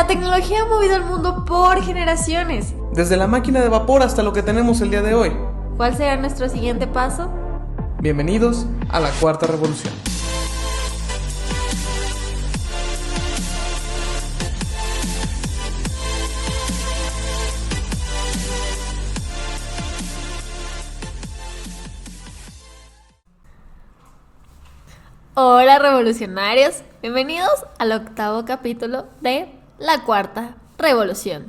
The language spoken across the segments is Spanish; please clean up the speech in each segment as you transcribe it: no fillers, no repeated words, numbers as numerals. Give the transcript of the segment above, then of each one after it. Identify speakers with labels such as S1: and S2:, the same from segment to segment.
S1: La tecnología ha movido el mundo por generaciones.
S2: Desde la máquina de vapor hasta lo que tenemos el día de hoy.
S1: ¿Cuál será nuestro siguiente paso?
S2: Bienvenidos a la Cuarta Revolución.
S1: Hola revolucionarios, bienvenidos al 8º capítulo de La Cuarta Revolución.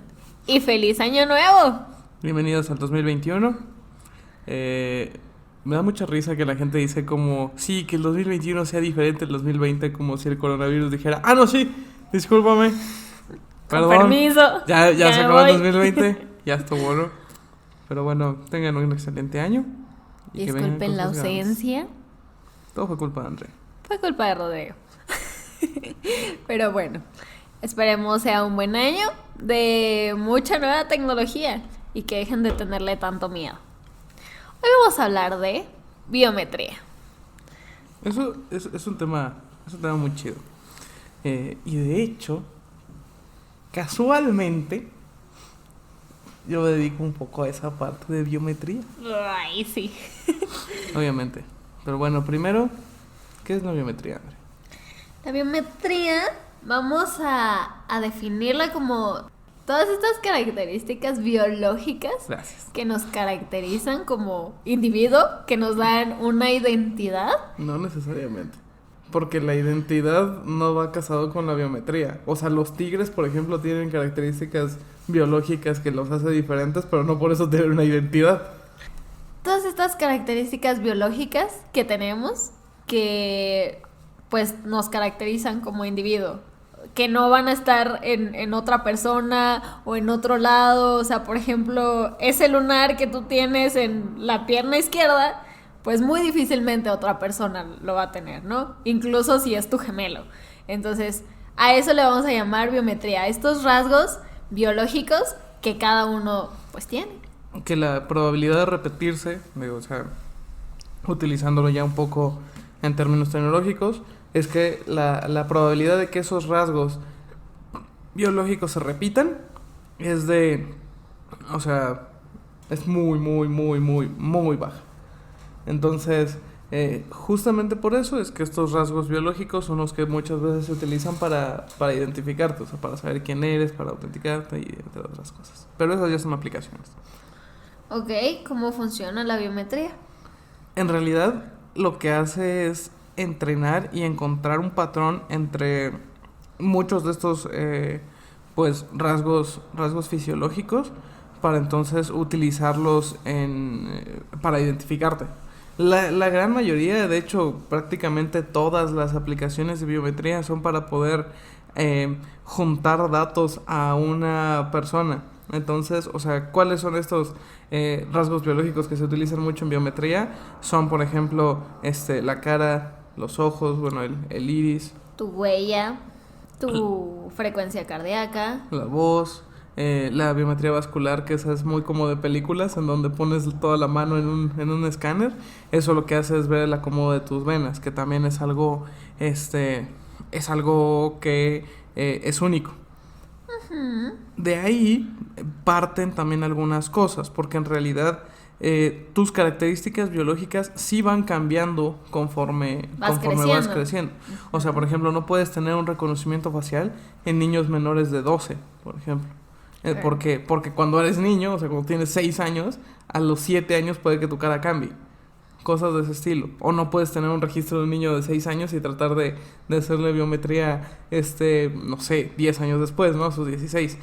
S1: ¡Y feliz año nuevo!
S2: Bienvenidos al 2021. Me da mucha risa que la gente dice como, sí, que el 2021 sea diferente del 2020, como si el coronavirus dijera, no, sí, discúlpame.
S1: Con permiso.
S2: Ya se acabó el
S1: voy.
S2: 2020, ya estuvo, ¿no? Pero bueno, tengan un excelente año. Y que vengan
S1: Disculpen la
S2: cosas grandes.
S1: ausencia.
S2: Todo fue culpa de André.
S1: Fue culpa de Rodrigo. Pero bueno, esperemos sea un buen año de mucha nueva tecnología y que dejen de tenerle tanto miedo. Hoy vamos a hablar de biometría.
S2: Eso es un tema muy chido. Y de hecho, casualmente, yo me dedico un poco a esa parte de biometría.
S1: Ay, sí.
S2: Obviamente. Pero bueno, primero, ¿qué es la biometría, André?
S1: La biometría, vamos a definirla como todas estas características biológicas.
S2: Gracias.
S1: Que nos caracterizan como individuo, que nos dan una identidad.
S2: No necesariamente. Porque la identidad no va casado con la biometría. O sea, los tigres, por ejemplo, tienen características biológicas que los hace diferentes, pero no por eso tienen una identidad.
S1: Todas estas características biológicas que tenemos, que pues nos caracterizan como individuo, que no van a estar en otra persona o en otro lado. O sea, por ejemplo, ese lunar que tú tienes en la pierna izquierda, pues muy difícilmente otra persona lo va a tener, ¿no? Incluso si es tu gemelo. Entonces, a eso le vamos a llamar biometría, estos rasgos biológicos que cada uno pues tiene.
S2: Que la probabilidad de repetirse, o sea, utilizándolo ya un poco en términos tecnológicos, es que la probabilidad de que esos rasgos biológicos se repitan es es muy baja. Entonces, justamente por eso es que estos rasgos biológicos son los que muchas veces se utilizan para identificarte, o sea, para saber quién eres, para autenticarte y entre otras cosas. Pero esas ya son aplicaciones.
S1: Ok, ¿cómo funciona la biometría?
S2: En realidad, lo que hace es entrenar y encontrar un patrón entre muchos de estos rasgos fisiológicos para entonces utilizarlos para identificarte. La gran mayoría, de hecho, prácticamente todas las aplicaciones de biometría son para poder juntar datos a una persona. Entonces, o sea, ¿cuáles son estos rasgos biológicos que se utilizan mucho en biometría? Son, por ejemplo, la cara, los ojos, bueno, el iris,
S1: Tu huella, tu frecuencia cardíaca,
S2: la voz, la biometría vascular, que esa es muy como de películas, en donde pones toda la mano en un escáner. Eso lo que hace es ver el acomodo de tus venas, que también es algo que es único. De ahí parten también algunas cosas, porque en realidad tus características biológicas sí van cambiando conforme vas creciendo. O sea, por ejemplo, no puedes tener un reconocimiento facial en niños menores de 12, por ejemplo. Porque cuando eres niño, o sea, cuando tienes 6 años, a los 7 años puede que tu cara cambie. Cosas de ese estilo. O no puedes tener un registro de un niño de 6 años y tratar de hacerle biometría, 10 años después, ¿no? A sus 16.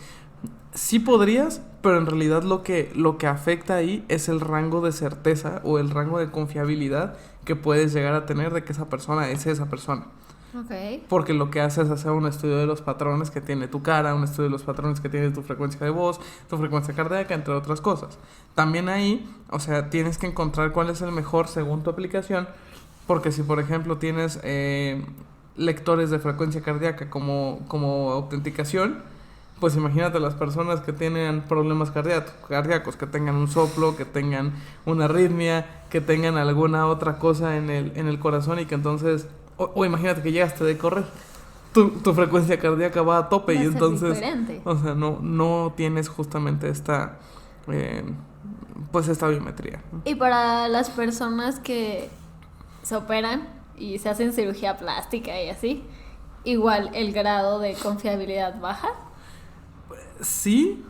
S2: Sí podrías, pero en realidad lo que afecta ahí es el rango de certeza o el rango de confiabilidad que puedes llegar a tener de que esa persona es esa persona.
S1: Okay.
S2: Porque lo que hace es hacer un estudio de los patrones que tiene tu cara, un estudio de los patrones que tiene tu frecuencia de voz, tu frecuencia cardíaca, entre otras cosas. También ahí, o sea, tienes que encontrar cuál es el mejor según tu aplicación, porque si por ejemplo tienes lectores de frecuencia cardíaca como autenticación, pues imagínate las personas que tienen problemas cardíacos, que tengan un soplo, que tengan una arritmia, que tengan alguna otra cosa en el corazón y que entonces... O imagínate que llegaste de correr tu frecuencia cardíaca va a tope
S1: Va a
S2: y
S1: ser
S2: entonces,
S1: diferente.
S2: o sea, no tienes justamente esta, pues esta biometría.
S1: Y para las personas que se operan y se hacen cirugía plástica y así, igual el grado de confiabilidad baja.
S2: Sí,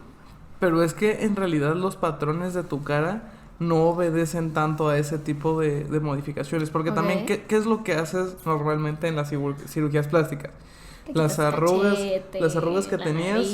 S2: pero es que en realidad los patrones de tu cara no obedecen tanto a ese tipo de modificaciones. Porque también, ¿qué es lo que haces normalmente en las cirugías plásticas? Las arrugas que tenías.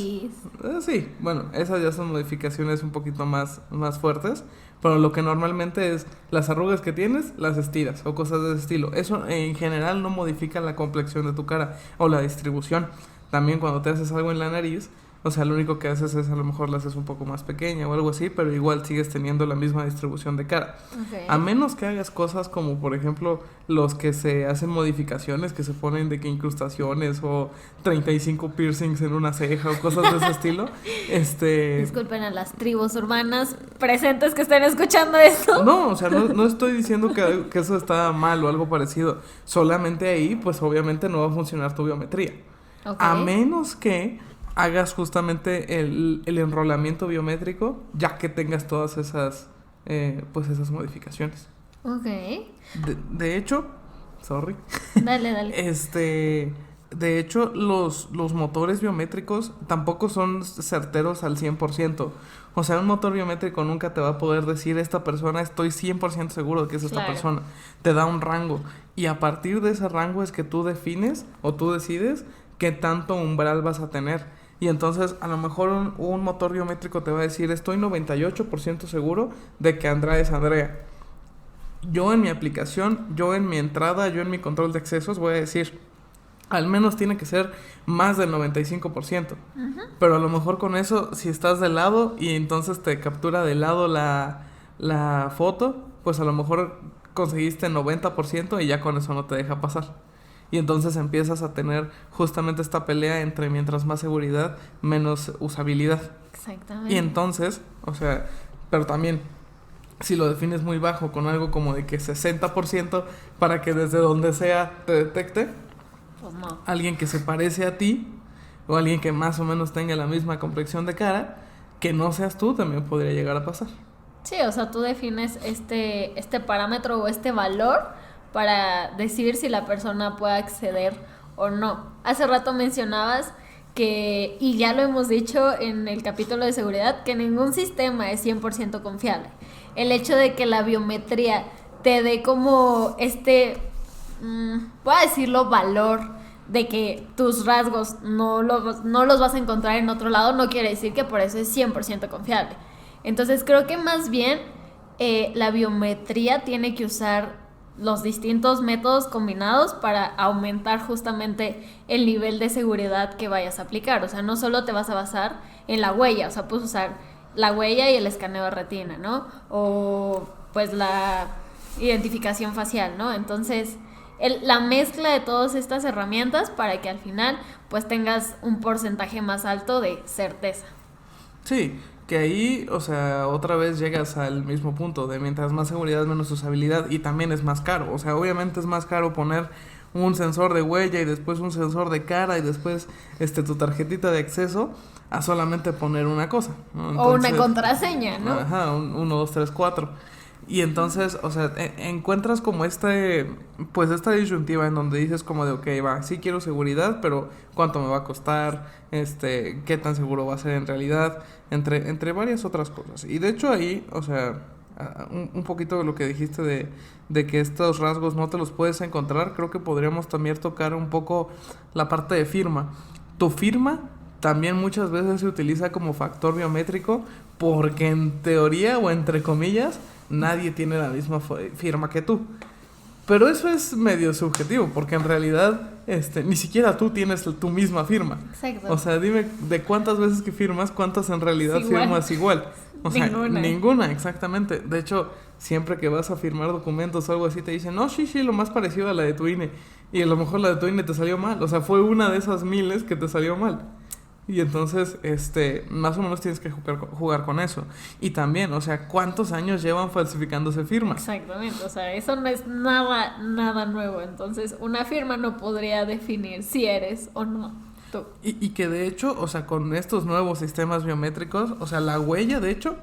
S2: Sí, bueno, esas ya son modificaciones un poquito más fuertes. Pero lo que normalmente es las arrugas que tienes, las estiras o cosas de ese estilo. Eso en general no modifica la complexión de tu cara o la distribución. También cuando te haces algo en la nariz, o sea, lo único que haces es a lo mejor la haces un poco más pequeña o algo así, pero igual sigues teniendo la misma distribución de cara.
S1: Okay.
S2: A menos que hagas cosas como, por ejemplo, los que se hacen modificaciones, que se ponen de que incrustaciones o 35 piercings en una ceja o cosas de ese estilo.
S1: Disculpen a las tribus urbanas presentes que estén escuchando esto.
S2: No, o sea, no estoy diciendo que eso está mal o algo parecido. Solamente ahí, pues obviamente no va a funcionar tu biometría.
S1: Okay.
S2: A menos que hagas justamente el enrolamiento biométrico, ya que tengas todas esas, pues esas modificaciones.
S1: Ok.
S2: De hecho, sorry.
S1: Dale.
S2: De hecho, los motores biométricos tampoco son certeros al 100%. O sea, un motor biométrico nunca te va a poder decir, esta persona, estoy 100% seguro de que es esta persona. Te da un rango. Y a partir de ese rango es que tú defines o tú decides qué tanto umbral vas a tener. Y entonces a lo mejor un motor biométrico te va a decir, estoy 98% seguro de que Andrea es Andrea. Yo en mi aplicación, yo en mi entrada, yo en mi control de accesos voy a decir, al menos tiene que ser más del 95%. Uh-huh. Pero a lo mejor con eso, si estás de lado y entonces te captura de lado la foto, pues a lo mejor conseguiste 90% y ya con eso no te deja pasar. Y entonces empiezas a tener justamente esta pelea entre mientras más seguridad, menos usabilidad.
S1: Exactamente.
S2: Y entonces, o sea, pero también, si lo defines muy bajo con algo como de que 60% para que desde donde sea te detecte,
S1: pues no.
S2: Alguien que se parece a ti o alguien que más o menos tenga la misma complexión de cara, que no seas tú, también podría llegar a pasar.
S1: Sí, o sea, tú defines este parámetro o este valor para decidir si la persona puede acceder o no. Hace rato mencionabas que, y ya lo hemos dicho en el capítulo de seguridad, que ningún sistema es 100% confiable. El hecho de que la biometría te dé como voy a decirlo, valor de que tus rasgos no los vas a encontrar en otro lado, no quiere decir que por eso es 100% confiable. Entonces creo que más bien la biometría tiene que usar los distintos métodos combinados para aumentar justamente el nivel de seguridad que vayas a aplicar. O sea, no solo te vas a basar en la huella, o sea, puedes usar la huella y el escaneo de retina, ¿no? O pues la identificación facial, ¿no? Entonces, la mezcla de todas estas herramientas para que al final pues tengas un porcentaje más alto de certeza.
S2: Sí, que ahí, o sea, otra vez llegas al mismo punto de mientras más seguridad, menos usabilidad, y también es más caro. O sea, obviamente es más caro poner un sensor de huella y después un sensor de cara y después tu tarjetita de acceso a solamente poner una cosa, ¿no? Entonces,
S1: o una contraseña, ¿no?
S2: Ajá, 1, 2, 3, 4. Y entonces, o sea, encuentras como pues esta disyuntiva en donde dices como de, ok, va, sí quiero seguridad, pero ¿cuánto me va a costar? ¿Qué tan seguro va a ser en realidad? Entre varias otras cosas. Y de hecho ahí, o sea, un poquito de lo que dijiste de que estos rasgos no te los puedes encontrar, creo que podríamos también tocar un poco la parte de firma. Tu firma también muchas veces se utiliza como factor biométrico porque en teoría o entre comillas nadie tiene la misma firma que tú. Pero eso es medio subjetivo, porque en realidad ni siquiera tú tienes tu misma firma.
S1: Exacto.
S2: O sea, dime de cuántas veces que firmas, cuántas en realidad firmas igual. O sea, ninguna, exactamente. De hecho, siempre que vas a firmar documentos o algo así, te dicen, no, sí, lo más parecido a la de tu INE. Y a lo mejor la de tu INE te salió mal. O sea, fue una de esas miles que te salió mal. Y entonces, más o menos tienes que jugar con eso. Y también, o sea, ¿cuántos años llevan falsificándose firmas?
S1: Exactamente, o sea, eso no es nada, nada nuevo. Entonces, una firma no podría definir si eres o no tú.
S2: Y que de hecho, o sea, con estos nuevos sistemas biométricos, o sea, la huella, de hecho,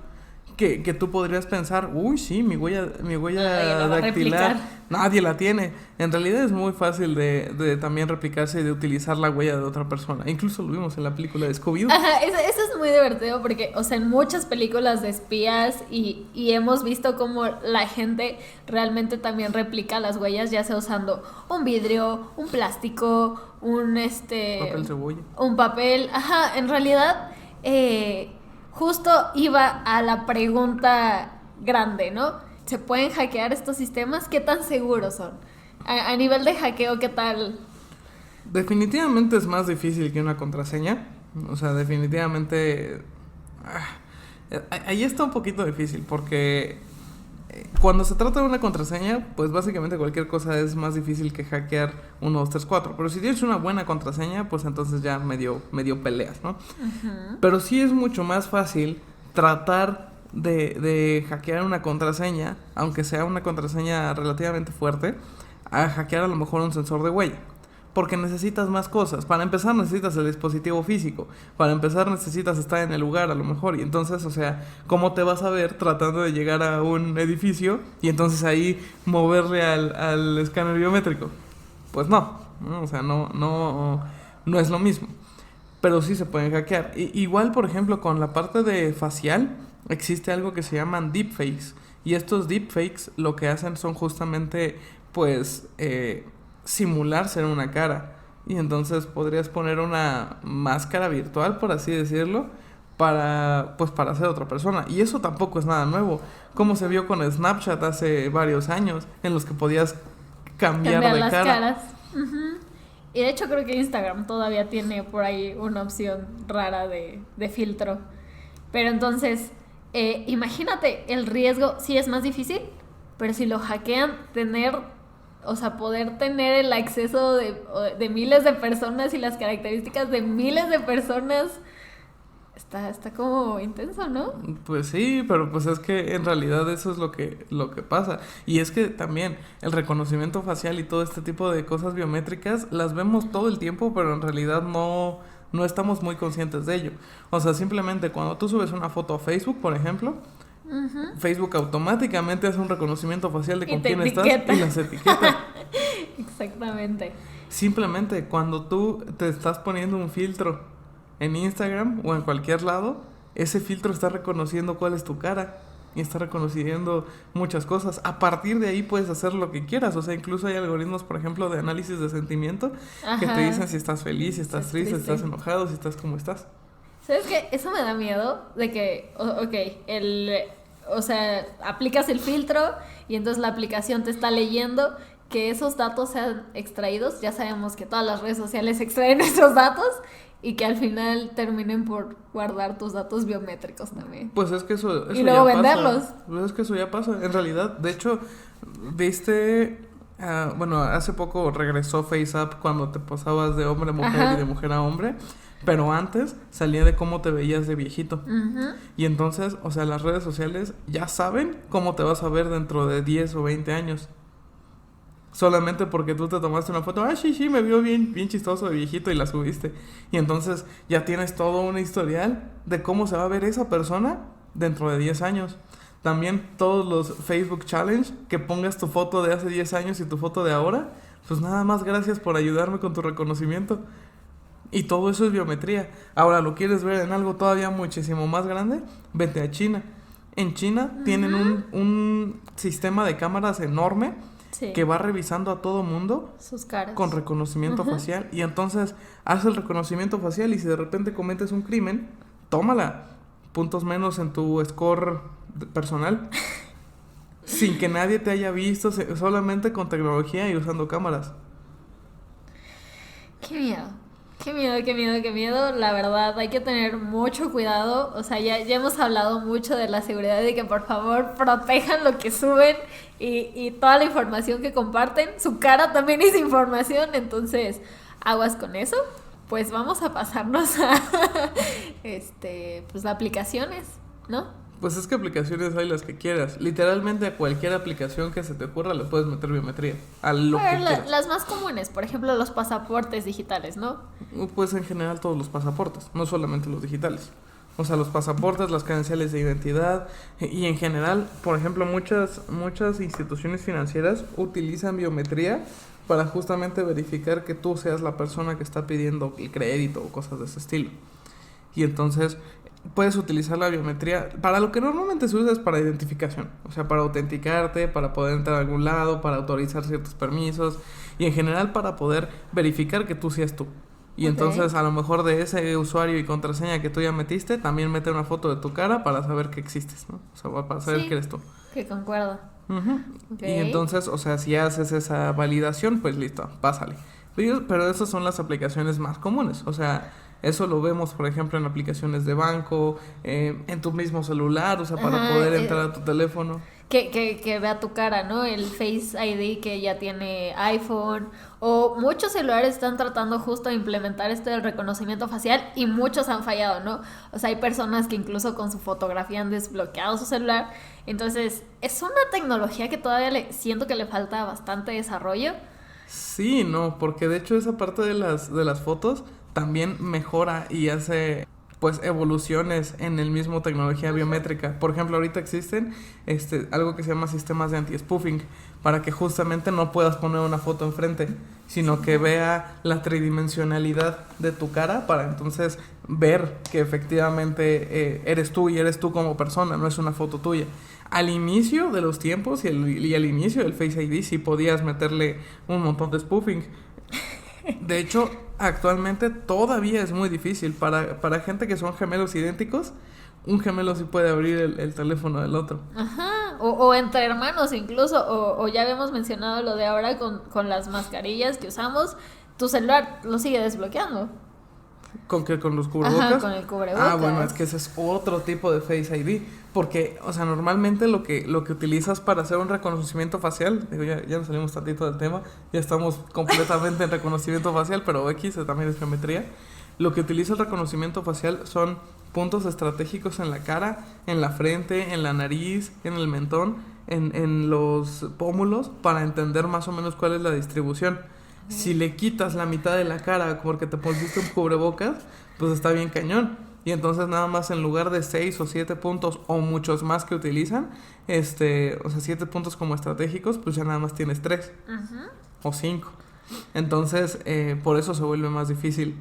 S2: que tú podrías pensar, uy, sí, mi huella
S1: Nadie la va a
S2: dactilar,
S1: replicar.
S2: nadie la tiene. En realidad es muy fácil de también replicarse y de utilizar la huella de otra persona. Incluso lo vimos en la película de Scooby-Doo.
S1: Ajá, eso es muy divertido porque, o sea, en muchas películas de espías y hemos visto cómo la gente realmente también replica las huellas, ya sea usando un vidrio, un plástico,
S2: Papel cebolla.
S1: un papel. Ajá, en realidad, justo iba a la pregunta grande, ¿no? ¿Se pueden hackear estos sistemas? ¿Qué tan seguros son? A nivel de hackeo, ¿qué tal?
S2: Definitivamente es más difícil que una contraseña. O sea, definitivamente... ahí está un poquito difícil porque cuando se trata de una contraseña, pues básicamente cualquier cosa es más difícil que hackear 1, 2, 3, 4. Pero si tienes una buena contraseña, pues entonces ya medio peleas, ¿no?
S1: Uh-huh.
S2: Pero sí es mucho más fácil tratar de hackear una contraseña, aunque sea una contraseña relativamente fuerte, a hackear a lo mejor un sensor de huella. Porque necesitas más cosas. Para empezar necesitas el dispositivo físico. Para empezar necesitas estar en el lugar a lo mejor. Y entonces, o sea, ¿cómo te vas a ver tratando de llegar a un edificio y entonces ahí moverle al escáner biométrico? Pues no. O sea, no es lo mismo. Pero sí se pueden hackear. Igual, por ejemplo, con la parte de facial, existe algo que se llaman deepfakes. Y estos deepfakes lo que hacen son justamente, pues... simular ser una cara. Y entonces podrías poner una máscara virtual, por así decirlo, para ser otra persona. Y eso tampoco es nada nuevo. Como se vio con Snapchat hace varios años, en los que podías cambiar de
S1: las
S2: cara.
S1: caras. Uh-huh. Y de hecho creo que Instagram todavía tiene por ahí una opción rara de filtro. Pero entonces, imagínate el riesgo. Sí es más difícil, pero si lo hackean, poder tener el acceso de miles de personas y las características de miles de personas, está como intenso, ¿no?
S2: Pues sí, pero pues es que en realidad eso es lo que pasa. Y es que también el reconocimiento facial y todo este tipo de cosas biométricas las vemos todo el tiempo, pero en realidad no estamos muy conscientes de ello. O sea, simplemente cuando tú subes una foto a Facebook, por ejemplo, uh-huh, Facebook automáticamente hace un reconocimiento facial de con quién estás y las etiqueta.
S1: Exactamente.
S2: Simplemente cuando tú te estás poniendo un filtro en Instagram o en cualquier lado, ese filtro está reconociendo cuál es tu cara y está reconociendo muchas cosas. A partir de ahí puedes hacer lo que quieras. O sea, incluso hay algoritmos, por ejemplo, de análisis de sentimiento, ajá, que te dicen si estás feliz, si estás triste, si estás enojado, si estás como estás.
S1: ¿Sabes qué? Eso me da miedo de que, aplicas el filtro y entonces la aplicación te está leyendo, que esos datos sean extraídos. Ya sabemos que todas las redes sociales extraen nuestros datos y que al final terminen por guardar tus datos biométricos también.
S2: Pues es que eso
S1: y luego
S2: ya
S1: venderlos.
S2: Pasa. Pues es que eso ya pasa. En realidad, de hecho, viste... hace poco regresó FaceApp cuando te pasabas de hombre a mujer, ajá, y de mujer a hombre. Pero antes salía de cómo te veías de viejito. Uh-huh. Y entonces, o sea, las redes sociales ya saben cómo te vas a ver dentro de 10 o 20 años. Solamente porque tú te tomaste una foto, sí, me vio bien chistoso de viejito y la subiste. Y entonces ya tienes todo un historial de cómo se va a ver esa persona dentro de 10 años. También todos los Facebook Challenge, que pongas tu foto de hace 10 años y tu foto de ahora, pues nada más gracias por ayudarme con tu reconocimiento. Y todo eso es biometría. Ahora, ¿lo quieres ver en algo todavía muchísimo más grande? Vete a China. En China, uh-huh, tienen un sistema de cámaras enorme, sí, que va revisando a todo mundo
S1: sus caras
S2: con reconocimiento, uh-huh, facial. Y entonces hace el reconocimiento facial y si de repente cometes un crimen, tómala. Puntos menos en tu score personal. Sin que nadie te haya visto, solamente con tecnología y usando cámaras.
S1: Qué miedo. Qué miedo. La verdad, hay que tener mucho cuidado. O sea, ya hemos hablado mucho de la seguridad y que por favor protejan lo que suben y toda la información que comparten. Su cara también es información, entonces aguas con eso. pues vamos a pasarnos a pues aplicaciones, ¿no?
S2: Pues es que aplicaciones hay las que quieras. Literalmente a cualquier aplicación que se te ocurra le puedes meter biometría. A lo que quieras.
S1: Las más comunes, por ejemplo, los pasaportes digitales, ¿no?
S2: Pues en general todos los pasaportes, no solamente los digitales. O sea, los pasaportes, las credenciales de identidad y en general, por ejemplo, muchas instituciones financieras utilizan biometría para justamente verificar que tú seas la persona que está pidiendo el crédito o cosas de ese estilo. Y entonces puedes utilizar la biometría para lo que normalmente se usa es para identificación, o sea, para autenticarte, para poder entrar a algún lado, para autorizar ciertos permisos y en general para poder verificar que tú seas tú. Y entonces a lo mejor de ese usuario y contraseña que tú ya metiste, también mete una foto de tu cara para saber que existes, ¿no? O sea, para saber que eres tú.
S1: Que concuerdo.
S2: Y entonces, o sea, si haces esa validación, pues listo, pásale. Pero esas son las aplicaciones más comunes, o sea, eso lo vemos, por ejemplo, en aplicaciones de banco, en tu mismo celular, o sea, para poder entrar a tu teléfono.
S1: Que vea tu cara, ¿no? El Face ID que ya tiene iPhone. O muchos celulares están tratando justo de implementar esto del reconocimiento facial y muchos han fallado, ¿no? O sea, hay personas que incluso con su fotografía han desbloqueado su celular. Entonces, es una tecnología que todavía siento que le falta bastante desarrollo.
S2: Sí, no, porque de hecho esa parte de las fotos también mejora y hace pues evoluciones en el mismo tecnología biométrica. Por ejemplo, ahorita existen algo que se llama sistemas de anti-spoofing para que justamente no puedas poner una foto enfrente, sino que vea la tridimensionalidad de tu cara para entonces ver que efectivamente eres tú y eres tú como persona, no es una foto tuya. Al inicio de los tiempos y al inicio del Face ID sí podías meterle un montón de spoofing. De hecho, actualmente todavía es muy difícil. Para gente que son gemelos idénticos, un gemelo sí puede abrir el teléfono del otro.
S1: Ajá, o entre hermanos incluso, o ya habíamos mencionado lo de ahora con las mascarillas que usamos, tu celular lo sigue desbloqueando.
S2: ¿Con qué? ¿Con los cubrebocas?
S1: Ajá, con el cubrebocas.
S2: Ah, bueno, es que ese es otro tipo de Face ID. Porque, o sea, normalmente lo que utilizas para hacer un reconocimiento facial, digo, ya nos salimos tantito del tema, ya estamos completamente en reconocimiento facial, pero X también es geometría. Lo que utiliza el reconocimiento facial son puntos estratégicos en la cara, en la frente, en la nariz, en el mentón, en los pómulos, para entender más o menos cuál es la distribución. Si le quitas la mitad de la cara porque te pusiste un cubrebocas, pues está bien cañón. Y entonces nada más en lugar de 6 o 7 puntos o muchos más que utilizan, o sea, 7 puntos como estratégicos, pues ya nada más tienes 3 o 5. Entonces, por eso se vuelve más difícil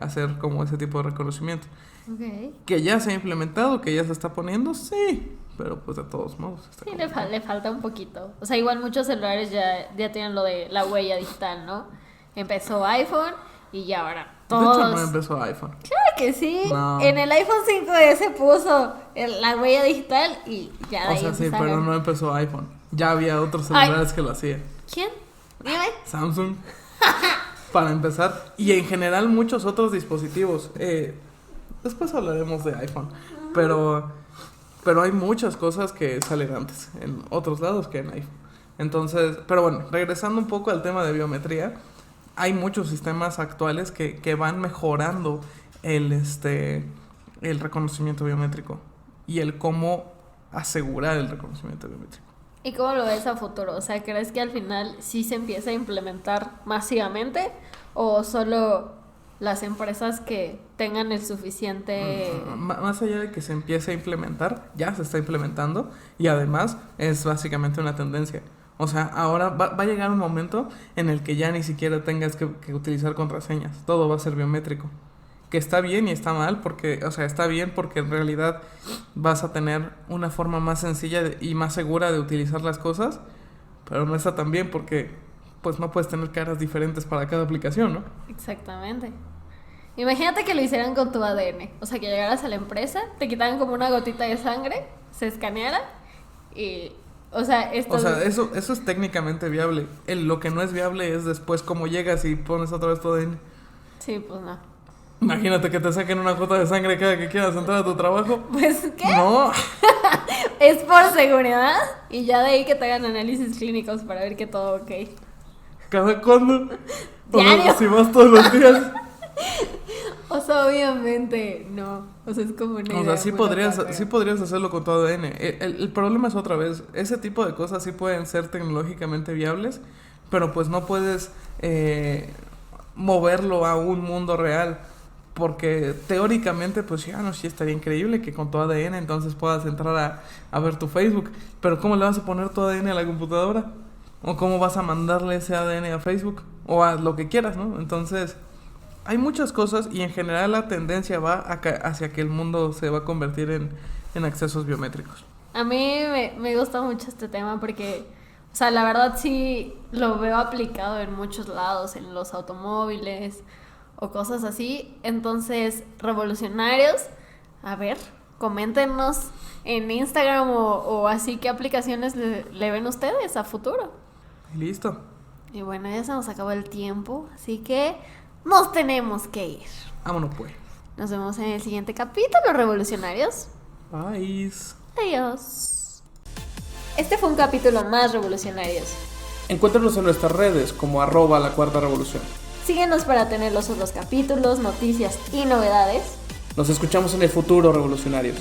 S2: hacer como ese tipo de reconocimiento. Que ya se ha implementado, que ya se está poniendo, sí, pero pues de todos modos.
S1: Sí, le falta un poquito. O sea, igual muchos celulares ya tienen lo de la huella digital, ¿no? Empezó iPhone y ya ahora todos.
S2: De hecho, no empezó iPhone.
S1: Claro que sí.
S2: No.
S1: En el iPhone 5S puso la huella digital y ya de ahí
S2: O sea, sí, pero no empezó iPhone. Ya había otros celulares que lo hacían.
S1: ¿Quién? Dime.
S2: Samsung. Para empezar. Y en general muchos otros dispositivos. Después hablaremos de iPhone. Pero hay muchas cosas que salen antes en otros lados que en iPhone. Entonces, pero bueno, regresando un poco al tema de biometría, hay muchos sistemas actuales que van mejorando el reconocimiento biométrico y el cómo asegurar el reconocimiento biométrico.
S1: ¿Y cómo lo ves a futuro? O sea, ¿crees que al final sí se empieza a implementar masivamente o solo las empresas que tengan el suficiente...
S2: Más allá de que se empiece a implementar, ya se está implementando y además es básicamente una tendencia. O sea, ahora va a llegar un momento en el que ya ni siquiera tengas que utilizar contraseñas, todo va a ser biométrico. Que está bien y está mal, porque, o sea, está bien porque en realidad vas a tener una forma más sencilla y más segura de utilizar las cosas, pero no está tan bien porque pues no puedes tener caras diferentes para cada aplicación, ¿no?
S1: Exactamente. Imagínate que lo hicieran con tu ADN. O sea, que llegaras a la empresa, te quitaran como una gotita de sangre, se escaneara y... O sea,
S2: eso es técnicamente viable. Lo que no es viable es después cómo llegas y pones otra vez tu ADN.
S1: Sí, pues no.
S2: Imagínate que te saquen una gota de sangre cada que quieras entrar a tu trabajo.
S1: Pues, ¿qué?
S2: No.
S1: Es por seguridad y ya de ahí que te hagan análisis clínicos para ver que todo ok.
S2: ¿Cada cuándo?
S1: Diario.
S2: Si vas todos los días.
S1: O sea, obviamente no. O sea, es como una
S2: O
S1: idea
S2: sea, sí
S1: muy
S2: podrías,
S1: loca,
S2: sí
S1: pero-
S2: podrías hacerlo con tu ADN. El problema es otra vez, ese tipo de cosas sí pueden ser tecnológicamente viables, pero pues no puedes moverlo a un mundo real. Porque teóricamente, pues ya no, sí estaría increíble que con tu ADN entonces puedas entrar a ver tu Facebook. Pero ¿cómo le vas a poner tu ADN a la computadora? ¿O cómo vas a mandarle ese ADN a Facebook? O a lo que quieras, ¿no? Entonces, hay muchas cosas y en general la tendencia va hacia que el mundo se va a convertir en accesos biométricos.
S1: A mí me gusta mucho este tema porque, o sea, la verdad sí lo veo aplicado en muchos lados, en los automóviles o cosas así. Entonces, revolucionarios, a ver, coméntenos en Instagram o así qué aplicaciones le ven ustedes a futuro.
S2: Y listo.
S1: Y bueno, ya se nos acabó el tiempo, así que nos tenemos que ir.
S2: Vámonos pues.
S1: Nos vemos en el siguiente capítulo, revolucionarios.
S2: Bye.
S1: Adiós. Este fue un capítulo más, revolucionarios.
S2: Encuéntranos en nuestras redes como @lacuartarevolución.
S1: Síguenos para tener los otros capítulos, noticias y novedades.
S2: Nos escuchamos en el futuro, revolucionarios.